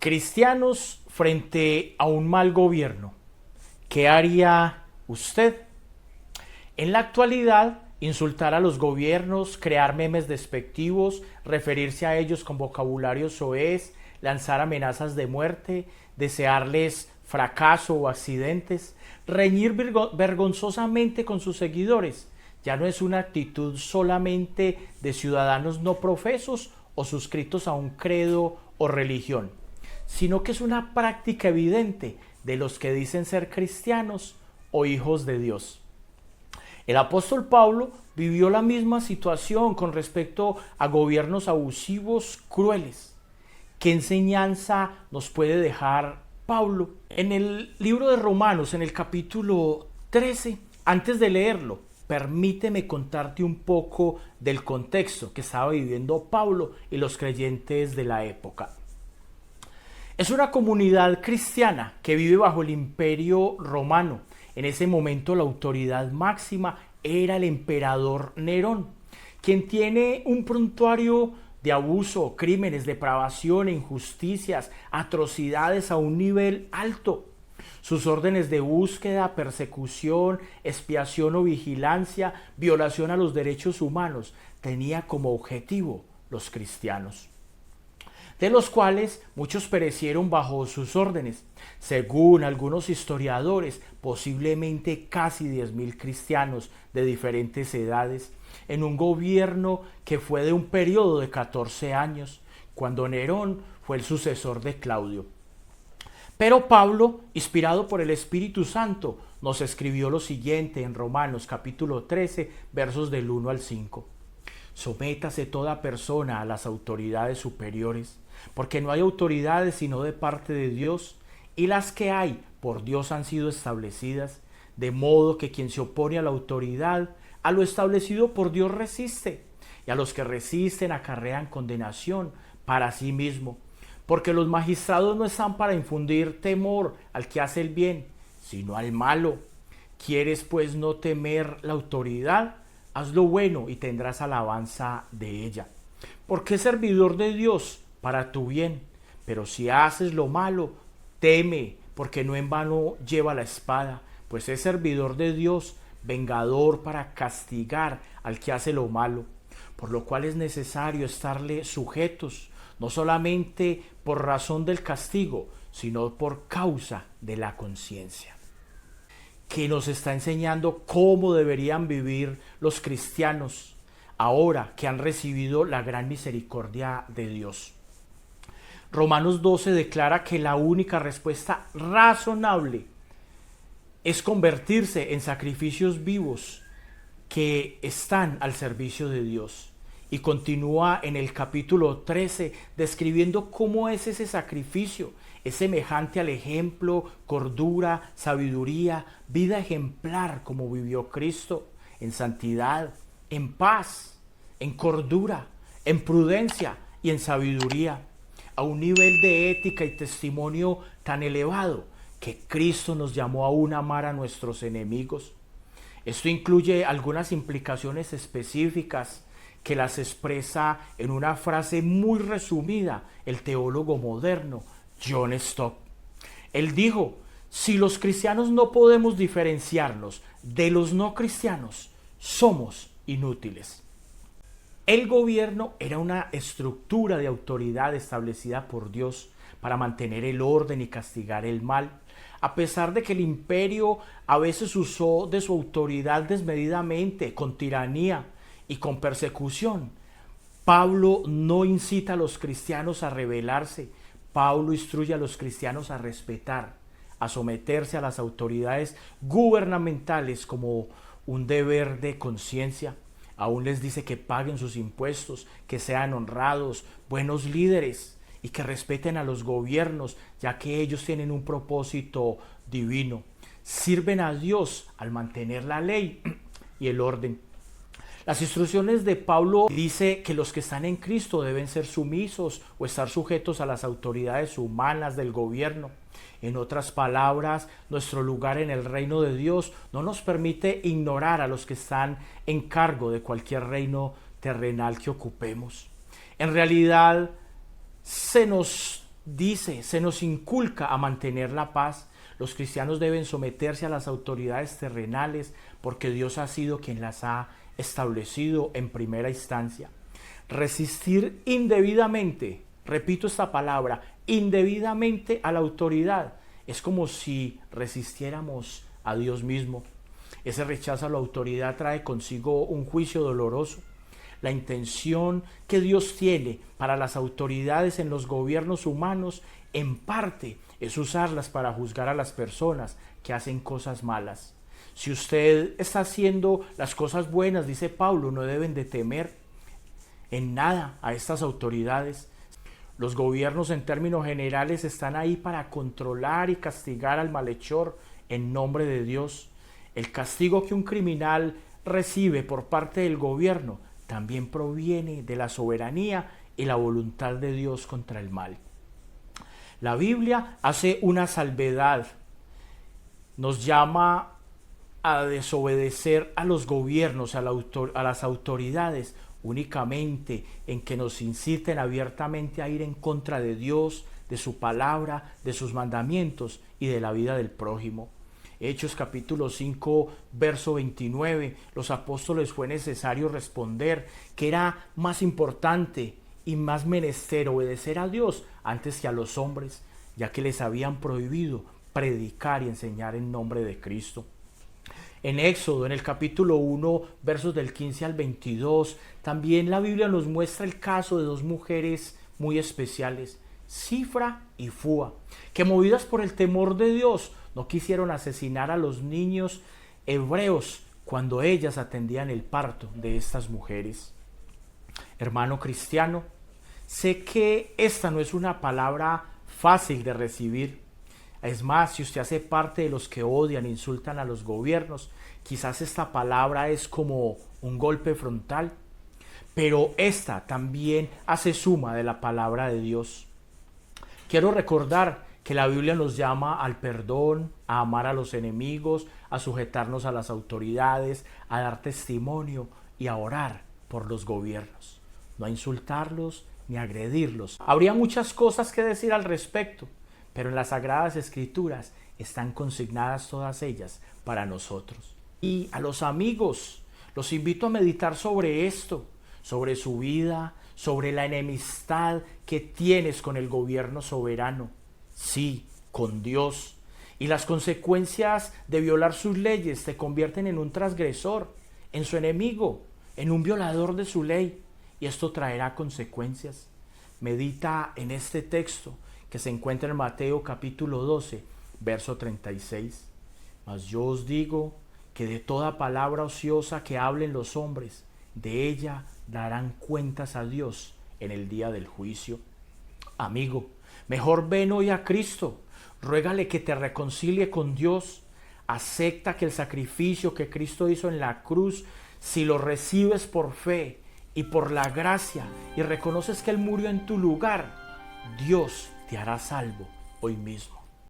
Cristianos frente a un mal gobierno. ¿Qué haría usted? En la actualidad, insultar a los gobiernos, crear memes despectivos, referirse a ellos con vocabulario soez, lanzar amenazas de muerte, desearles fracaso o accidentes, reñir vergonzosamente con sus seguidores, ya no es una actitud solamente de ciudadanos no profesos o suscritos a un credo o religión, sino que es una práctica evidente de los que dicen ser cristianos o hijos de Dios. El apóstol Pablo vivió la misma situación con respecto a gobiernos abusivos, crueles. ¿Qué enseñanza nos puede dejar Pablo? En el libro de Romanos, en el capítulo 13, antes de leerlo, permíteme contarte un poco del contexto que estaba viviendo Pablo y los creyentes de la época. Es una comunidad cristiana que vive bajo el imperio romano. En ese momento la autoridad máxima era el emperador Nerón, quien tiene un prontuario de abuso, crímenes, depravación, injusticias, atrocidades a un nivel alto. Sus órdenes de búsqueda, persecución, expiación o vigilancia, violación a los derechos humanos, tenía como objetivo los cristianos, de los cuales muchos perecieron bajo sus órdenes. Según algunos historiadores, posiblemente casi 10.000 cristianos de diferentes edades, en un gobierno que fue de un periodo de 14 años, cuando Nerón fue el sucesor de Claudio. Pero Pablo, inspirado por el Espíritu Santo, nos escribió lo siguiente en Romanos capítulo 13, versos del 1 al 5. Sométase toda persona a las autoridades superiores, porque no hay autoridades sino de parte de Dios, y las que hay por Dios han sido establecidas, de modo que quien se opone a la autoridad, a lo establecido por Dios resiste, y a los que resisten acarrean condenación para sí mismo, porque los magistrados no están para infundir temor al que hace el bien, sino al malo. ¿Quieres pues no temer la autoridad? Haz lo bueno y tendrás alabanza de ella, porque es servidor de Dios para tu bien. Pero si haces lo malo, teme, porque no en vano lleva la espada, pues es servidor de Dios, vengador para castigar al que hace lo malo, por lo cual es necesario estarle sujetos, no solamente por razón del castigo, sino por causa de la conciencia, que nos está enseñando cómo deberían vivir los cristianos ahora que han recibido la gran misericordia de Dios. Romanos 12 declara que la única respuesta razonable es convertirse en sacrificios vivos que están al servicio de Dios. Y continúa en el capítulo 13 describiendo cómo es ese sacrificio. Es semejante al ejemplo, cordura, sabiduría, vida ejemplar como vivió Cristo, en santidad, en paz, en cordura, en prudencia y en sabiduría, a un nivel de ética y testimonio tan elevado que Cristo nos llamó aún a amar a nuestros enemigos. Esto incluye algunas implicaciones específicas que las expresa en una frase muy resumida el teólogo moderno John Stott. Él dijo: si los cristianos no podemos diferenciarnos de los no cristianos, somos inútiles. El gobierno era una estructura de autoridad establecida por Dios para mantener el orden y castigar el mal. A pesar de que el imperio a veces usó de su autoridad desmedidamente, con tiranía y con persecución, Pablo no incita a los cristianos a rebelarse. Pablo instruye a los cristianos a respetar, a someterse a las autoridades gubernamentales como un deber de conciencia. Aún les dice que paguen sus impuestos, que sean honrados, buenos líderes y que respeten a los gobiernos, ya que ellos tienen un propósito divino. Sirven a Dios al mantener la ley y el orden. Las instrucciones de Pablo dice que los que están en Cristo deben ser sumisos o estar sujetos a las autoridades humanas del gobierno. En otras palabras, nuestro lugar en el reino de Dios no nos permite ignorar a los que están en cargo de cualquier reino terrenal que ocupemos. En realidad, se nos dice, se nos inculca a mantener la paz. Los cristianos deben someterse a las autoridades terrenales porque Dios ha sido quien las ha establecido en primera instancia. Resistir indebidamente, repito esta palabra, indebidamente a la autoridad, es como si resistiéramos a Dios mismo. Ese rechazo a la autoridad trae consigo un juicio doloroso. La intención que Dios tiene para las autoridades en los gobiernos humanos, en parte, es usarlas para juzgar a las personas que hacen cosas malas. Si usted está haciendo las cosas buenas, dice Pablo, no deben de temer en nada a estas autoridades. Los gobiernos en términos generales están ahí para controlar y castigar al malhechor en nombre de Dios. El castigo que un criminal recibe por parte del gobierno también proviene de la soberanía y la voluntad de Dios contra el mal. La Biblia hace una salvedad, nos llama a desobedecer a los gobiernos, a las autoridades, únicamente en que nos inciten abiertamente a ir en contra de Dios, de su palabra, de sus mandamientos y de la vida del prójimo. Hechos capítulo 5, verso 29, los apóstoles fue necesario responder que era más importante y más menester obedecer a Dios antes que a los hombres, ya que les habían prohibido predicar y enseñar en nombre de Cristo. En Éxodo, en el capítulo 1, versos del 15 al 22, también la Biblia nos muestra el caso de dos mujeres muy especiales, Cifra y Fúa, que movidas por el temor de Dios, no quisieron asesinar a los niños hebreos cuando ellas atendían el parto de estas mujeres. Hermano cristiano, sé que esta no es una palabra fácil de recibir. Es más, si usted hace parte de los que odian e insultan a los gobiernos, quizás esta palabra es como un golpe frontal, pero esta también hace suma de la palabra de Dios. Quiero recordar que la Biblia nos llama al perdón, a amar a los enemigos, a sujetarnos a las autoridades, a dar testimonio y a orar por los gobiernos, no a insultarlos ni a agredirlos. Habría muchas cosas que decir al respecto, pero en las Sagradas Escrituras están consignadas todas ellas para nosotros. Y a los amigos, los invito a meditar sobre esto, sobre su vida, sobre la enemistad que tienes con el gobierno soberano, sí, con Dios. Y las consecuencias de violar sus leyes te convierten en un transgresor, en su enemigo, en un violador de su ley. Y esto traerá consecuencias. Medita en este texto que se encuentra en Mateo capítulo 12, verso 36. Mas yo os digo que de toda palabra ociosa que hablen los hombres, de ella darán cuentas a Dios en el día del juicio. Amigo, mejor ven hoy a Cristo, ruégale que te reconcilie con Dios, acepta que el sacrificio que Cristo hizo en la cruz, si lo recibes por fe y por la gracia y reconoces que Él murió en tu lugar, Dios te hará salvo hoy mismo.